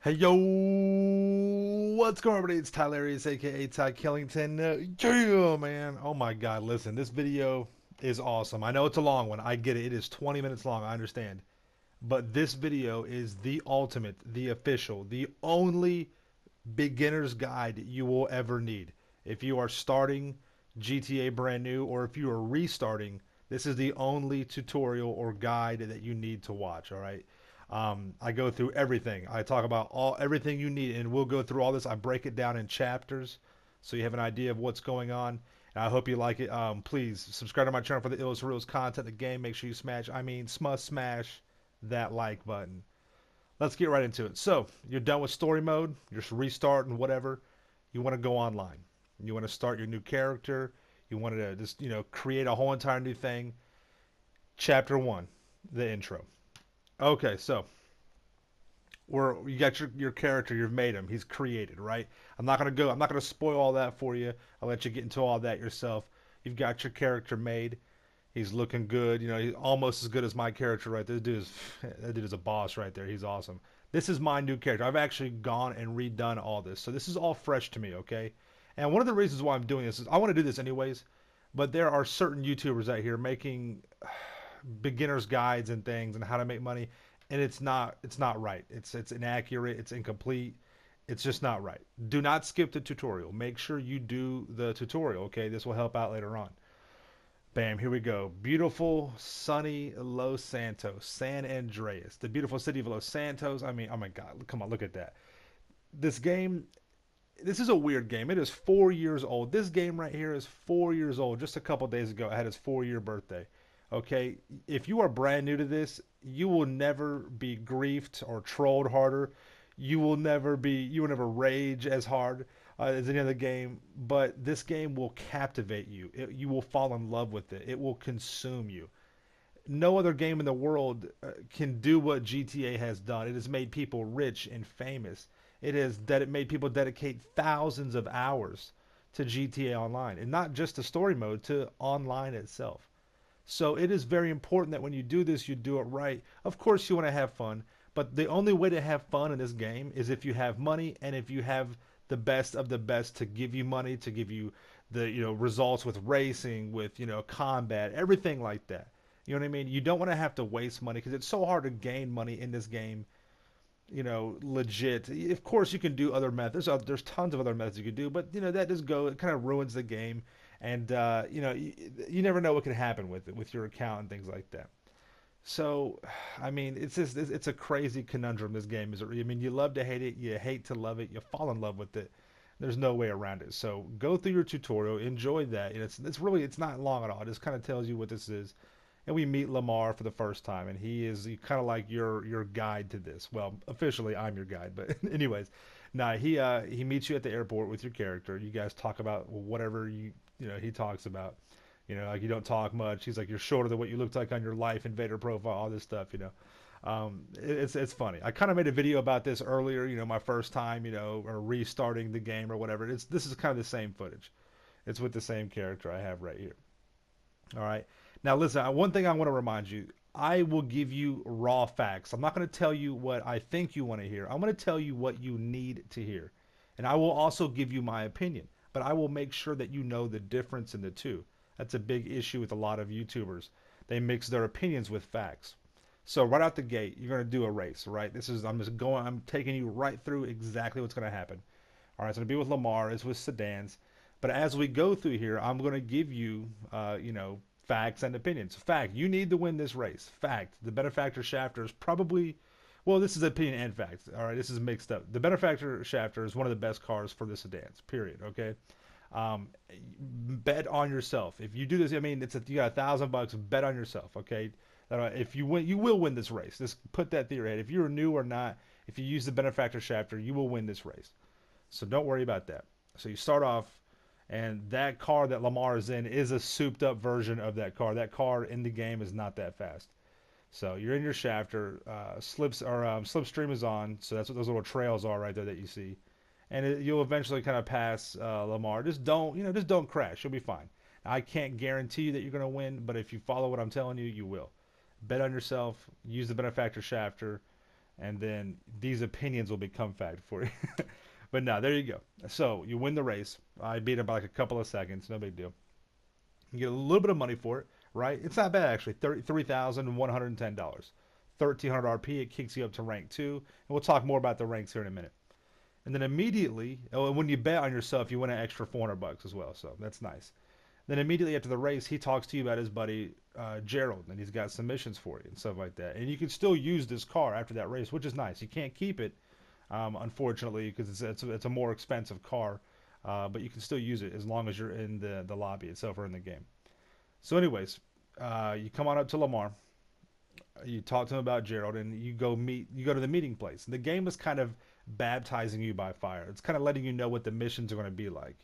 Hey yo, what's going on everybody? It's Tylarious, aka Ty Killington. Yeah, man. Oh my god, listen, this video is awesome. I know it's a long one. I get it. It is 20 minutes long. I understand. But this video is the ultimate, the official, the only beginner's guide you will ever need. If you are starting GTA brand new or if you are restarting, this is the only tutorial or guide that you need to watch, all right? I go through everything. I talk about everything you need, and we'll go through all this. I break it down in chapters, so you have an idea of what's going on. And I hope you like it. Please subscribe to my channel for the illest reels content. The game. Make sure you smash that like button. Let's get right into it. So you're done with story mode. You're just restarting whatever. You want to go online. You want to start your new character. You want to just create a whole entire new thing. Chapter one, the intro. Okay, so you got your character, you've made him, he's created, right? I'm not gonna spoil all that for you. I'll let you get into all that yourself. You've got your character made. He's looking good. He's almost as good as my character, right? That dude is a boss right there. He's awesome. This is my new character. I've actually gone and redone all this, so this is all fresh to me, okay? And one of the reasons why I'm doing this is I want to do this anyways, but there are certain YouTubers out here making beginners guides and things and how to make money, and it's not right. It's inaccurate. It's incomplete. It's just not right. Do not skip the tutorial. Make sure you do the tutorial. Okay, this will help out later on. Bam, here we go. Beautiful, sunny Los Santos, San Andreas, the beautiful city of Los Santos. I mean, oh my God, come on, look at that. This game, this is a weird game. It is 4 years old. This game right here is 4 years old. Just a couple days ago, I had its 4 year birthday. Okay, if you are brand new to this, you will never be griefed or trolled harder. You will never rage as hard as any other game. But this game will captivate you. You will fall in love with it. It will consume you. No other game in the world can do what GTA has done. It has made people rich and famous. It made people dedicate thousands of hours to GTA Online, and not just the story mode, to online itself. So it is very important that when you do this, you do it right. Of course, you want to have fun, but the only way to have fun in this game is if you have money and if you have the best of the best to give you money, to give you the results with racing, with combat, everything like that. You know what I mean? You don't want to have to waste money because it's so hard to gain money in this game, legit. Of course, you can do other methods. There's tons of other methods you can do, but that just go. It kind of ruins the game, and you never know what can happen with it, with your account and things like that. So, I mean, it's a crazy conundrum. This game is. I mean, you love to hate it, you hate to love it, you fall in love with it. There's no way around it. So go through your tutorial, enjoy that. And it's not long at all. It just kind of tells you what this is, and we meet Lamar for the first time, and he is kind of like your guide to this. Well, officially, I'm your guide, but anyways, nah, he meets you at the airport with your character. You guys talk about whatever he talks about. Like you don't talk much. He's like, you're shorter than what you looked like on your Life Invader profile, all this stuff. It's funny. I kind of made a video about this earlier. My first time, or restarting the game or whatever. This is kind of the same footage. It's with the same character I have right here. All right. Now, listen, one thing I want to remind you, I will give you raw facts. I'm not going to tell you what I think you want to hear. I'm going to tell you what you need to hear. And I will also give you my opinion, but I will make sure that you know the difference in the two. That's a big issue with a lot of YouTubers. They mix their opinions with facts. So right out the gate, you're going to do a race, right? I'm taking you right through exactly what's going to happen. All right, it's going to be with Lamar, it's with sedans. But as we go through here, I'm going to give you, facts and opinions. Fact, you need to win this race. Fact, the benefactor shafter is probably, well, this is opinion and fact. All right, this is mixed up. The benefactor shafter is one of the best cars for the sedans. Period. Okay. Um, Bet on yourself. If you do this, I mean, you got $1,000. Bet on yourself. Okay. If you win, you will win this race. Just put that through your head. If you're new or not, if you use the benefactor shafter, you will win this race. So don't worry about that. So you start off, and that car that Lamar is in is a souped up version of that car. That car in the game is not that fast. So you're in your shafter. Slipstream is on. So that's what those little trails are right there that you see. And you'll eventually kind of pass Lamar. Just don't crash. You'll be fine. Now, I can't guarantee you that you're going to win, but if you follow what I'm telling you, you will. Bet on yourself. Use the benefactor shafter, and then these opinions will become fact for you. But no, there you go. So you win the race. I beat him by like a couple of seconds. No big deal. You get a little bit of money for it, right? It's not bad actually. $33,110. 1,300 RP. It kicks you up to rank 2, and we'll talk more about the ranks here in a minute. And then immediately, oh, when you bet on yourself, you win an extra 400 bucks as well. So that's nice. Then immediately after the race, he talks to you about his buddy Gerald, and he's got some missions for you and stuff like that. And you can still use this car after that race, which is nice. You can't keep it, unfortunately, because it's a more expensive car, but you can still use it as long as you're in the lobby itself or in the game. So, anyways, you come on up to Lamar. You talk to him about Gerald, and you go to the meeting place. And the game is kind of baptizing you by fire. It's kind of letting you know what the missions are going to be like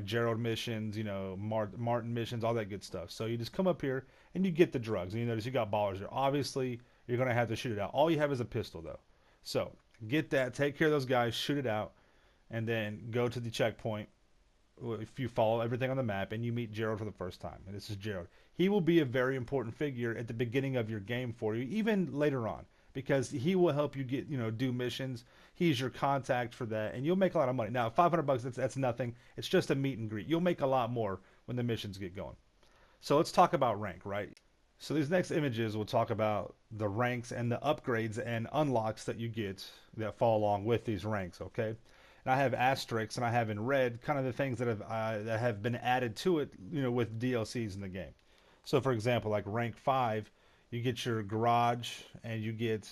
Gerald missions, Martin missions, all that good stuff. So you just come up here and you get the drugs. And you notice you got ballers there. Obviously, you're going to have to shoot it out. All you have is a pistol, though. So get that, take care of those guys, shoot it out, and then go to the checkpoint. If you follow everything on the map and you meet Gerald for the first time, and this is Gerald, he will be a very important figure at the beginning of your game for you, even later on, because he will help you do missions. He's your contact for that, and you'll make a lot of money. Now, 500 bucks, that's nothing. It's just a meet and greet. You'll make a lot more when the missions get going. So let's talk about rank, right? So these next images will talk about the ranks and the upgrades and unlocks that you get that fall along with these ranks, okay? And I have asterisks, and I have in red kind of the things that have been added to it, with DLCs in the game. So, for example, like rank 5, you get your garage, and you get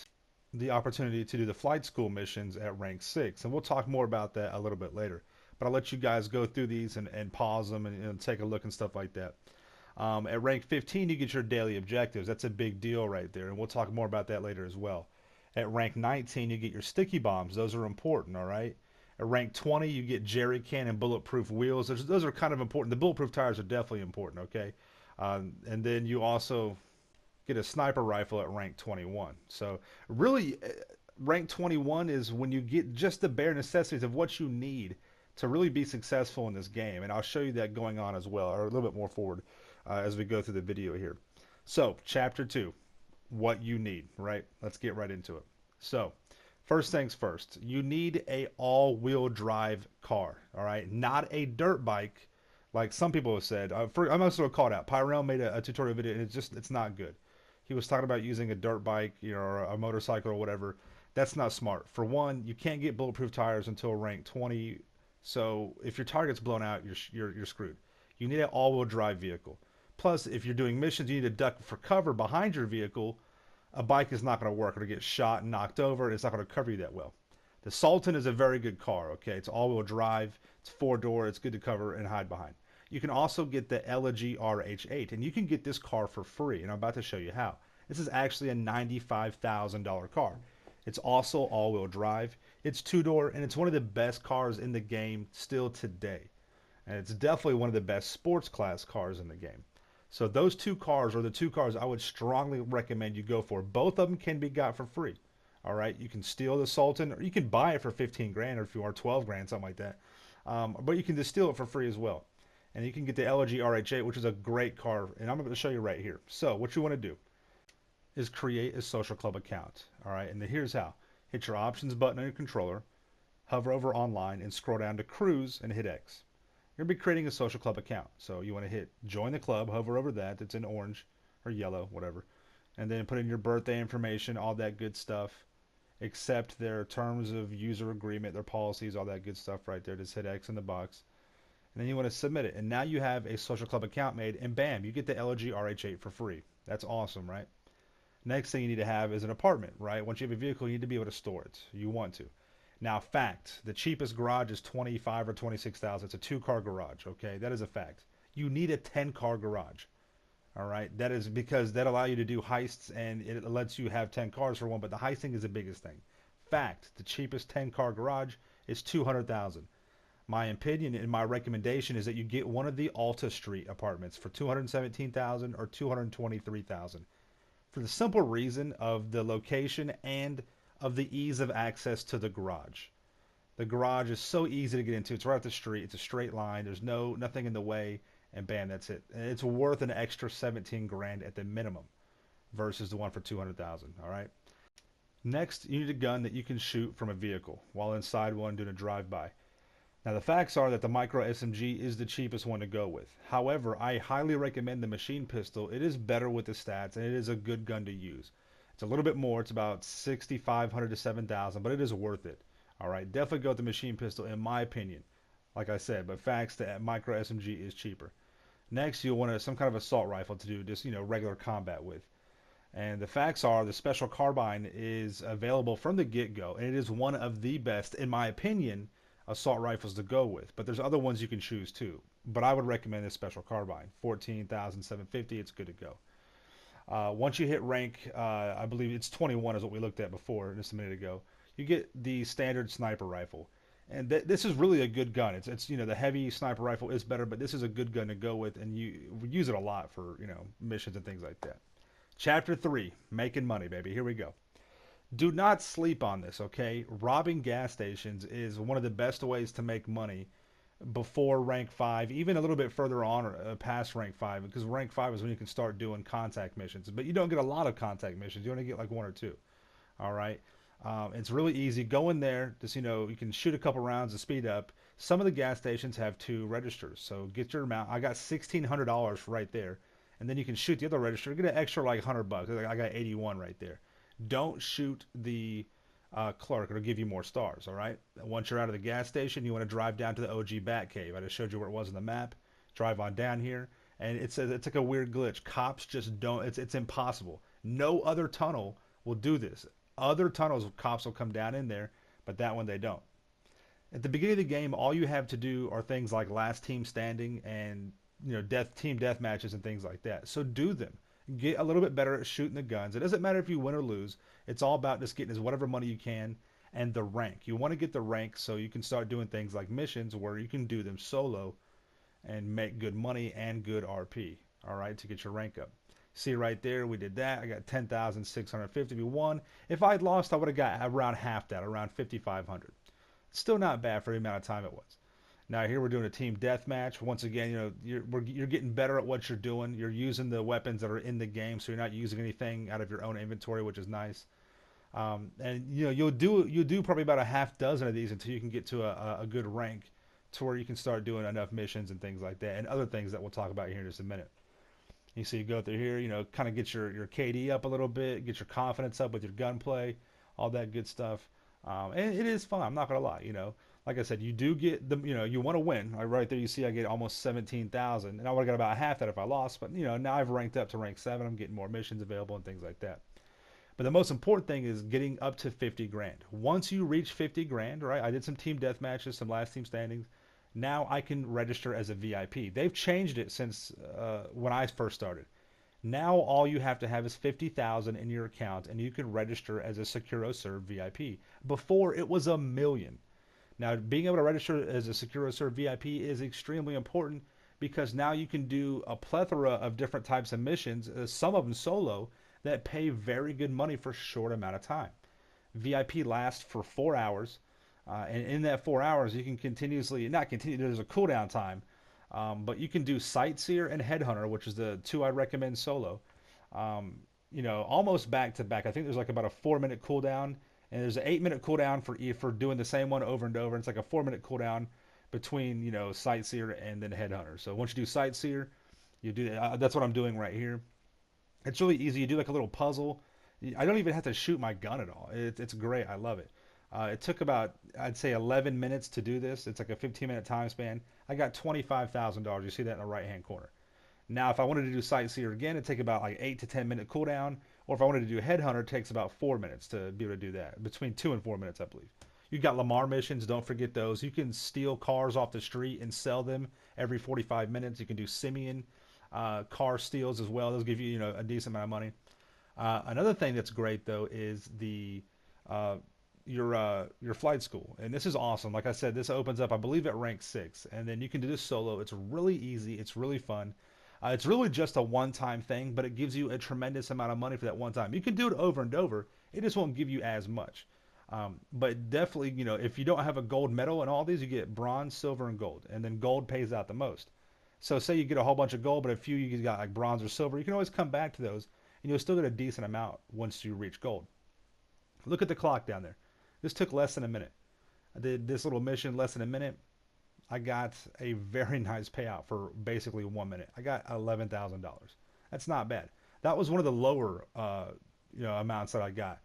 the opportunity to do the flight school missions at rank 6. And we'll talk more about that a little bit later. But I'll let you guys go through these and pause them and take a look and stuff like that. At rank 15, you get your daily objectives. That's a big deal right there, and we'll talk more about that later as well. At rank 19, you get your sticky bombs. Those are important, all right? At rank 20, you get jerry can and bulletproof wheels. Those are kind of important. The bulletproof tires are definitely important, okay? And then you also get a sniper rifle at rank 21. So really, rank 21 is when you get just the bare necessities of what you need to really be successful in this game. And I'll show you that going on as well, or a little bit more forward as we go through the video here. So, Chapter 2, what you need, right? Let's get right into it. So, first things first, you need a all-wheel drive car, all right? Not a dirt bike, like some people have said. I'm also called out. Pyrell made a tutorial video, and it's not good. He was talking about using a dirt bike, or a motorcycle or whatever. That's not smart. For one, you can't get bulletproof tires until rank 20. So if your tire gets blown out, you're screwed. You need an all-wheel drive vehicle. Plus, if you're doing missions, you need to duck for cover behind your vehicle. A bike is not going to work. It'll get shot and knocked over, and it's not going to cover you that well. The Sultan is a very good car, okay? It's all-wheel drive. It's four-door. It's good to cover and hide behind. You can also get the Elegy RH8, and you can get this car for free, and I'm about to show you how. This is actually a $95,000 car. It's also all-wheel drive. It's two-door, and it's one of the best cars in the game still today. And it's definitely one of the best sports class cars in the game. So those two cars are the two cars I would strongly recommend you go for. Both of them can be got for free. All right, you can steal the Sultan, or you can buy it for 15 grand, or if you are 12 grand, something like that. But you can just steal it for free as well. And you can get the LG RH8, which is a great car, and I'm going to show you right here. So what you want to do is create a social club account. All right, and here's how. Hit your options button on your controller, hover over online, and scroll down to cruise and hit X. You're going to be creating a social club account. So you want to hit join the club, hover over that. It's in orange or yellow, whatever. And then put in your birthday information, all that good stuff. Accept their terms of user agreement, their policies, all that good stuff right there. Just hit X in the box. And then you want to submit it. And now you have a social club account made, and bam, you get the LG RH8 for free. That's awesome, right? Next thing you need to have is an apartment, right? Once you have a vehicle, you need to be able to store it. You want to. Now, fact, the cheapest garage is $25,000 or $26,000. It's a 2-car garage, okay? That is a fact. You need a 10-car garage, all right? That is because that allows you to do heists, and it lets you have 10 cars for one, but the heisting is the biggest thing. Fact, the cheapest 10-car garage is $200,000. My opinion and my recommendation is that you get one of the Alta Street apartments for $217,000 or $223,000 for the simple reason of the location and of the ease of access to the garage. The garage is so easy to get into. It's right up the street. It's a straight line. There's nothing in the way, and bam, that's it. And it's worth an extra 17 grand at the minimum versus the one for 200,000. All right. Next, you need a gun that you can shoot from a vehicle while inside one doing a drive-by. Now, the facts are that the micro SMG is the cheapest one to go with. However, I highly recommend the machine pistol. It is better with the stats, and it is a good gun to use. It's a little bit more. It's about 6,500 to 7,000, but it is worth it. All right, definitely go with the machine pistol, in my opinion. Like I said, but facts, the micro SMG is cheaper. Next, you'll want some kind of assault rifle to do just regular combat with. And the facts are the special carbine is available from the get-go, and it is one of the best, in my opinion, assault rifles to go with. But there's other ones you can choose too. But I would recommend this special carbine, 14,750. It's good to go. Once you hit rank, I believe it's 21 is what we looked at before just a minute ago. You get the standard sniper rifle, and this is really a good gun. It's the heavy sniper rifle is better, but this is a good gun to go with, and you use it a lot for missions and things like that. Chapter 3, making money, baby. Here we go. Do not sleep on this, okay? Robbing gas stations is one of the best ways to make money before rank 5, even a little bit further on or past rank 5, because rank 5 is when you can start doing contact missions. But you don't get a lot of contact missions. You only get like one or two. All right? It's really easy. Go in there, just, you can shoot a couple rounds to speed up. Some of the gas stations have 2 registers, so get your amount. I got $1,600 right there. And then you can shoot the other register, get an extra like $100. I got 81 right there. Don't shoot the clerk. It'll give you more stars, all right? Once you're out of the gas station, you want to drive down to the OG Batcave. I just showed you where it was on the map. Drive on down here, and it's like a weird glitch. Cops just don't. It's impossible. No other tunnel will do this. Other tunnels, cops will come down in there, but that one they don't. At the beginning of the game, all you have to do are things like last team standing and team death matches and things like that. So do them. Get a little bit better at shooting the guns. It doesn't matter if you win or lose. It's all about just getting as whatever money you can and the rank. You want to get the rank so you can start doing things like missions where you can do them solo and make good money and good RP. All right, to get your rank up. See right there, we did that. I got 10,650. We won. If I'd lost, I would have got around half that, around 5,500. Still not bad for the amount of time it was. Now here we're doing a team deathmatch. Once again, you're getting better at what you're doing. You're using the weapons that are in the game, so you're not using anything out of your own inventory, which is nice. And you'll do probably about a half dozen of these until you can get to a good rank, to where you can start doing enough missions and things like that, and other things that we'll talk about here in just a minute. You see, you go through here, kind of get your KD up a little bit, get your confidence up with your gunplay, all that good stuff. And it is fun. I'm not gonna lie. Like I said, you do get you want to win. Right there, you see I get almost 17,000, and I would have got about half that if I lost. But now I've ranked up to rank 7. I'm getting more missions available and things like that. But the most important thing is getting up to 50 grand. Once you reach 50 grand, right? I did some team death matches, some last team standings. Now I can register as a VIP. They've changed it since when I first started. Now all you have to have is 50,000 in your account, and you can register as a SecuroServe VIP. Before it was $1 million. Now, being able to register as a SecuroServe VIP is extremely important, because now you can do a plethora of different types of missions, some of them solo, that pay very good money for a short amount of time. VIP lasts for 4 hours, and in that 4 hours, you can not continue, there's a cooldown time, but you can do Sightseer and Headhunter, which is the 2 I recommend solo, almost back to back. I think there's like about a 4-minute cooldown, and there's an 8-minute cooldown for doing the same one over and over. It's like a 4-minute cooldown between Sightseer and then Headhunter. So once you do Sightseer, you do that's what I'm doing right here. It's really easy. You do like a little puzzle. I don't even have to shoot my gun at all. It's great. I love it. It took about, I'd say, 11 minutes to do this. It's like a 15-minute time span. I got $25,000. You see that in the right-hand corner. Now, if I wanted to do Sightseer again, it'd take about like 8 to 10-minute cooldown. Or if I wanted to do Headhunter, it takes about 4 minutes to be able to do that. Between 2 and 4 minutes, I believe. You got Lamar missions. Don't forget those. You can steal cars off the street and sell them every 45 minutes. You can do Simeon car steals as well. Those give you, a decent amount of money. Another thing that's great, though, is your flight school. And this is awesome. Like I said, this opens up, I believe, at rank 6. And then you can do this solo. It's really easy. It's really fun. It's really just a one-time thing, but it gives you a tremendous amount of money for that one time. You can do it over and over. It just won't give you as much. But definitely, if you don't have a gold medal in all these, you get bronze, silver, and gold. And then gold pays out the most. So say you get a whole bunch of gold, but a few you got like bronze or silver, you can always come back to those, and you'll still get a decent amount once you reach gold. Look at the clock down there. This took less than a minute. I did this little mission less than a minute. I got a very nice payout for basically 1 minute. I got $11,000. That's not bad. That was one of the lower, amounts that I got.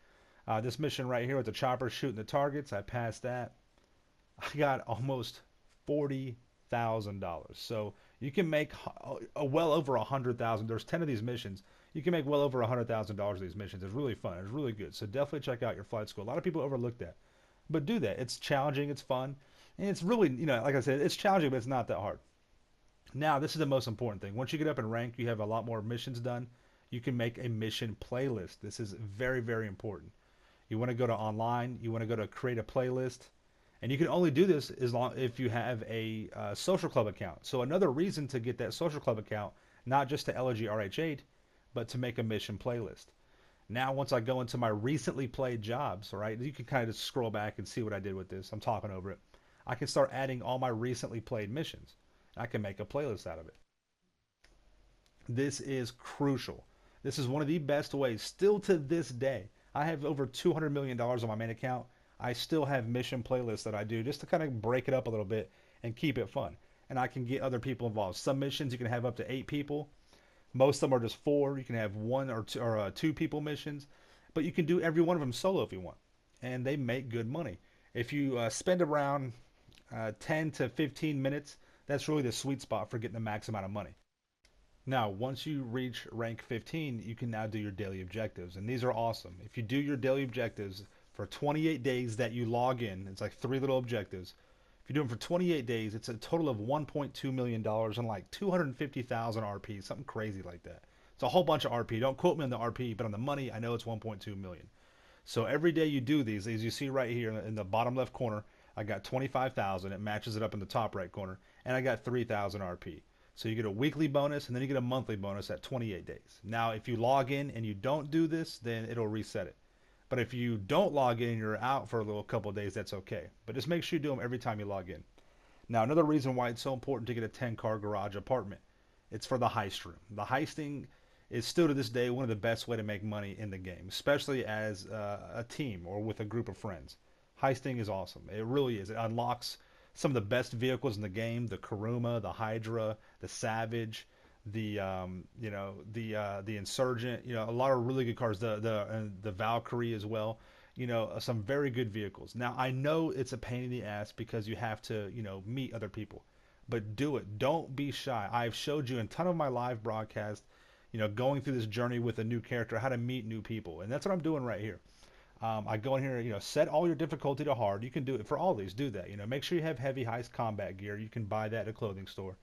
This mission right here with the chopper shooting the targets, I passed that. I got almost $40,000. So you can make well over 100,000. There's 10 of these missions. You can make well over $100,000 of these missions. It's really fun. It's really good. So definitely check out your flight school. A lot of people overlook that, but do that. It's challenging. It's fun, and it's really, like I said, it's challenging, but it's not that hard. Now, this is the most important thing. Once you get up in rank, you have a lot more missions done. You can make a mission playlist. This is very, very important. You want to go to online. You want to go to create a playlist, and you can only do this as long if you have a social club account. So another reason to get that social club account, not just to LG RH8, but to make a mission playlist. Now, once I go into my recently played jobs, right, you can kind of just scroll back and see what I did with this. I'm talking over it. I can start adding all my recently played missions. I can make a playlist out of it. This is crucial. This is one of the best ways, still to this day. I have over $200 million on my main account. I still have mission playlists that I do just to kind of break it up a little bit and keep it fun. And I can get other people involved. Some missions you can have up to 8 people. Most of them are just 4. You can have one or two people missions, but you can do every one of them solo if you want, and they make good money. If you spend around 10 to 15 minutes, that's really the sweet spot for getting the max amount of money. Now, once you reach rank 15, you can now do your daily objectives, and these are awesome. If you do your daily objectives for 28 days that you log in, it's like 3 little objectives. If you do them for 28 days, it's a total of $1.2 million and like 250,000 RP, something crazy like that. It's a whole bunch of RP. Don't quote me on the RP, but on the money, I know it's 1.2 million. So every day you do these, as you see right here in the bottom left corner, I got 25,000. It matches it up in the top right corner, and I got 3,000 RP. So you get a weekly bonus, and then you get a monthly bonus at 28 days. Now, if you log in and you don't do this, then it'll reset it. But if you don't log in and you're out for a little couple of days, that's okay. But just make sure you do them every time you log in. Now, another reason why it's so important to get a 10-car garage apartment, it's for the heist room. The heisting is still to this day one of the best way to make money in the game, especially as a team or with a group of friends. Heisting is awesome. It really is. It unlocks some of the best vehicles in the game: the Kuruma, the Hydra, the Savage, the Insurgent. A lot of really good cars. The Valkyrie as well. Some very good vehicles. Now I know it's a pain in the ass because you have to meet other people, but do it. Don't be shy. I've showed you in a ton of my live broadcast, going through this journey with a new character, how to meet new people, and that's what I'm doing right here. I go in here, set all your difficulty to hard. You can do it for all these. Do that. Make sure you have heavy heist combat gear. You can buy that at a clothing store.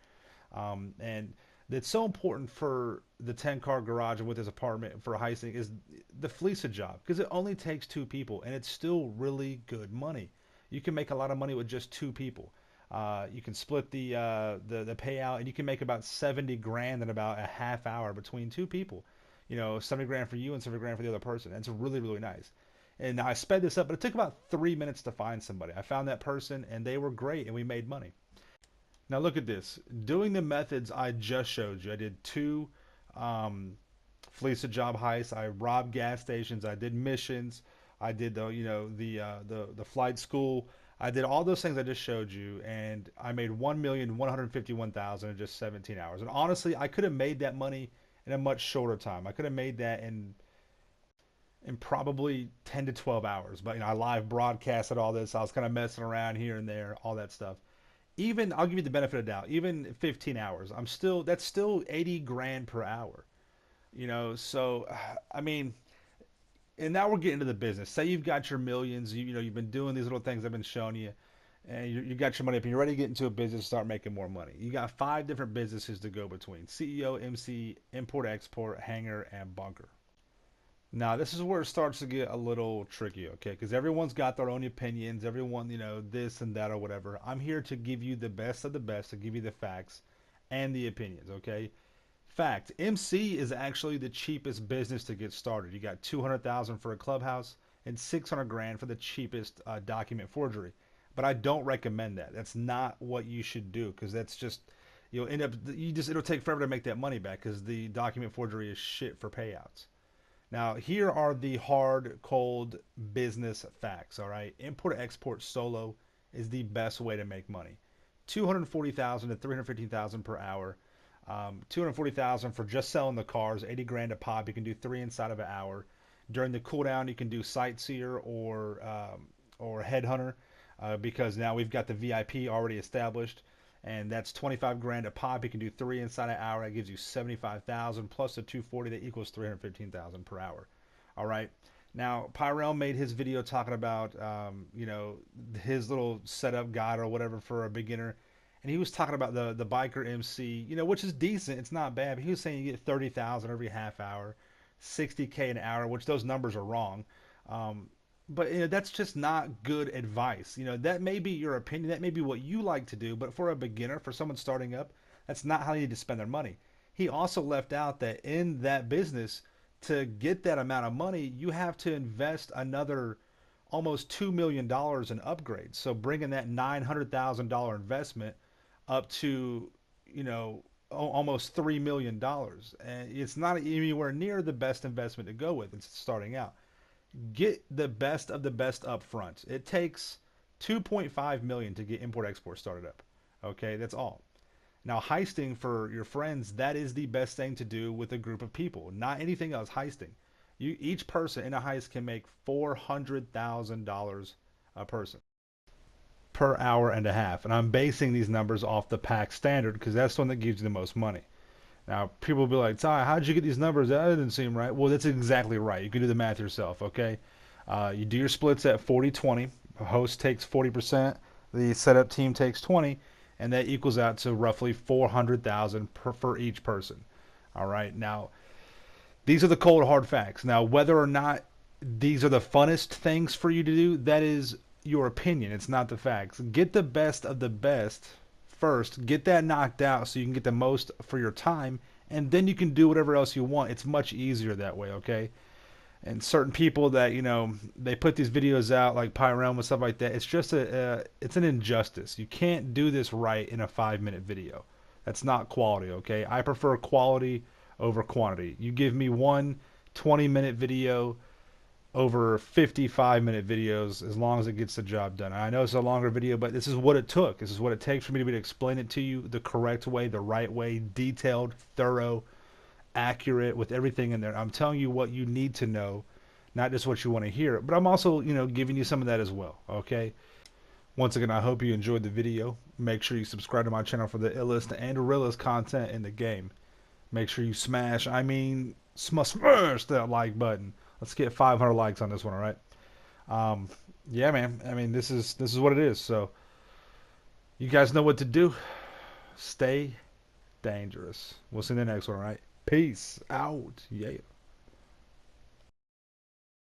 And it's so important for the 10-car garage and with his apartment for heisting is the Fleeca job because it only takes 2 people and it's still really good money. You can make a lot of money with just 2 people. You can split the payout and you can make about 70 grand in about a half hour between 2 people. 70 grand for you and 70 grand for the other person. And it's really, really nice. And I sped this up, but it took about 3 minutes to find somebody. I found that person and they were great and we made money. Now look at this. Doing the methods I just showed you. I did 2 Fleeca job heists. I robbed gas stations. I did missions. I did the flight school. I did all those things I just showed you, and I made 1,151,000 in just 17 hours. And honestly, I could have made that money in a much shorter time. I could have made that in probably 10 to 12 hours. But I live broadcasted all this. I was kind of messing around here and there, all that stuff. Even I'll give you the benefit of the doubt. Even 15 hours, that's still 80 grand per hour. So I mean, and now we're getting to the business. Say you've got your millions. You've been doing these little things I've been showing you, and you got your money up, and you're ready to get into a business, start making more money. You got 5 different businesses to go between: CEO, MC, import, export, hangar, and bunker. Now, this is where it starts to get a little tricky, okay? Because everyone's got their own opinions, everyone, this and that or whatever. I'm here to give you the best of the best, to give you the facts and the opinions, okay? Fact, MC is actually the cheapest business to get started. You got 200,000 for a clubhouse and 600 grand for the cheapest document forgery. But I don't recommend that. That's not what you should do because that's just you'll end up it'll take forever to make that money back because the document forgery is shit for payouts. Now, here are the hard, cold business facts, all right? Import-export solo is the best way to make money. 240,000 to 315,000 per hour. 240,000 for just selling the cars, 80 grand a pop. You can do 3 inside of an hour. During the cooldown, you can do sightseer or headhunter because now we've got the VIP already established, and that's 25 grand a pop. You can do 3 inside an hour. That gives you 75,000 plus the 240. That equals 315,000 per hour. All right. Now, Pyrell made his video talking about, his little setup guide or whatever for a beginner, and he was talking about the biker MC, which is decent. It's not bad. But he was saying you get 30,000 every half hour, 60K an hour, which those numbers are wrong. But that's just not good advice. That may be your opinion, that may be what you like to do, but for a beginner, for someone starting up, that's not how you need to spend their money. He also left out that in that business, to get that amount of money, you have to invest another almost $2 million in upgrades. So bringing that $900,000 investment up to, almost $3 million, and it's not anywhere near the best investment to go with. It's starting out. Get the best of the best up front. It takes 2.5 million to get import export started up. Okay, that's all. Now, heisting for your friends, that is the best thing to do with a group of people. Not anything else. Heisting. Each person in a heist can make $400,000 a person per hour and a half. And I'm basing these numbers off the pack standard because that's the one that gives you the most money. Now, people will be like, Ty, how'd you get these numbers? That didn't seem right. Well, that's exactly right. You can do the math yourself, okay? You do your splits at 40-20. A host takes 40%. The setup team takes 20, and that equals out to roughly 400,000 for each person. All right. Now, these are the cold hard facts. Now, whether or not these are the funnest things for you to do, that is your opinion. It's not the facts. Get the best of the best first. Get that knocked out so you can get the most for your time, and then you can do whatever else you want. It's much easier that way, okay? And certain people that they put these videos out like Pyram and stuff like that. It's just it's an injustice. You can't do this right in a 5-minute video. That's not quality, okay? I prefer quality over quantity. You give me one 20-minute video over 55-minute videos as long as it gets the job done. I know it's a longer video, but this is what it took. This is what it takes for me to be able to explain it to you the correct way, the right way, detailed, thorough, accurate, with everything in there. I'm telling you what you need to know, not just what you want to hear. But I'm also, giving you some of that as well, okay? Once again, I hope you enjoyed the video. Make sure you subscribe to my channel for the illest and realest content in the game. Make sure you smash that like button. Let's get 500 likes on this one, all right? Yeah, man. I mean, this is what it is. So you guys know what to do. Stay dangerous. We'll see you in the next one, all right? Peace out. Yeah.